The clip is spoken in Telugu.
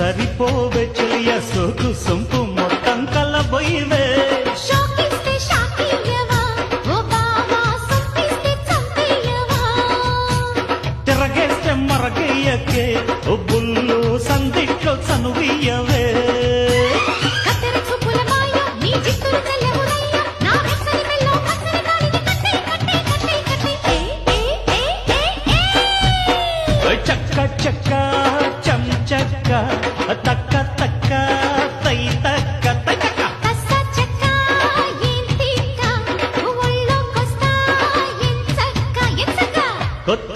సరిపోవే చెలియ సోకు సొంపు మొత్తం కలబోయివే తిరగేస్తే మరగయ్యకే బుల్లు సందిట్లో చనువియవే చక్క చక్క చం చక్క తక్క తక్క తై తక్క తక్క కొత్త